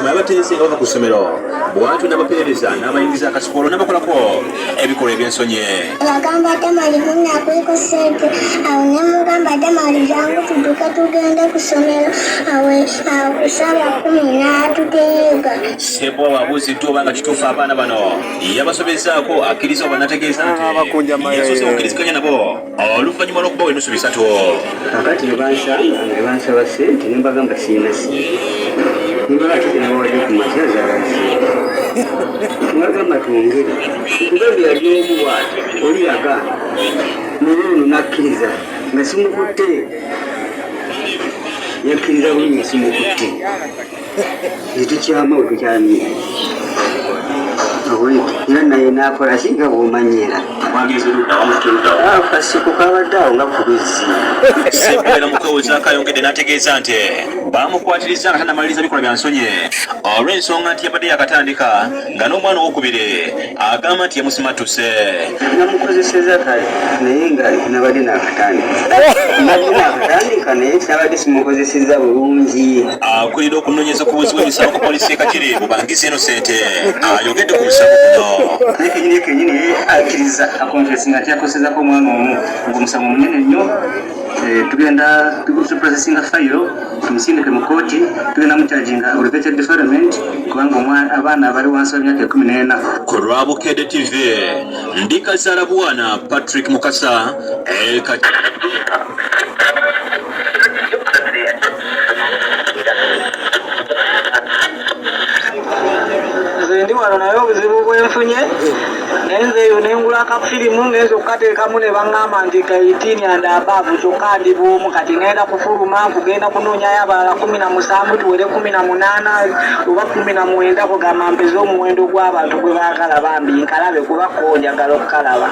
oluvanyuma yabateese nga bava ku ssomero bw'atyo n'abapeereza n'abayingiza akasukolo n'abakolako ebikolwa eby'ensonyi. Bagamba ate malibu nakweko ssente awo ne mugamba ate mali jangu tudduke tugende ku ssomero awo kusaba 10 n'atuteega. Ssebwa wabuuziddwa oba nga kituufu abaana bano yabasobezaako akkiriza oba nategeeza nti yasoose okukkiriziganya nabo oluvannyuma lw'okubawa ennusu 3. Kakati ne bansaba ssente ne mbagamba sirina ssente. Nibaate nabawadde ku makya zaalasi. Mbagamba twongere. Nkugambye yali omu bw'ati oli yagaana. Naye ono n'akkiriza nga simukutte. Yakkiriza bulungi simukutte. Tetukyama we tukyamye. Era naye n'akola singa bw'omanyira. Akasiku kabadde awo nga ku luzzi. Ssebuwera mukozi akayongedde n'ategeeza nti baamukwatiriza nga tannamaliriza bikola bya nsonyi olw'ensonga nti yabadde yakatandika nga n'omwana owokubiri agamba nti yamusimattuse. Namukozeseza kale naye nga nabadde nakatandika naye nabadde simukozeseza bulungi. Akulira okunoonyeza ku buzibu emisango ku poliisi y'e Kakiri bubangiza Innocent ayogedde ku musango guno. Naye kenyini akkiriza akonfesinga nti yakosezako omwana omu ng'omusango munene nnyo. Tugenda tuprocesinga fayiro tumusindike mu kooti tugenda mukyajinga aggravated deferment kubanga abaana bali wansi w'emyaka 14. Ku Lwabukedde TV ndi Kazaala Bwana Patrick Mukasa Ndi wano naye obuzibu bwenfunye nenzeeyo nengula akafirimu ngenza okukateekamu ne baŋŋamba nti ka 18 and above kyokka ndi buumu kati ngenda kufuluma kugenda kunoonyayo abalala 17 tuwere 18 oba 19 kugamba mpeze omuwendo gw'abantu gwe baagala bambi nkalabe kuba ko njagala okukalaba.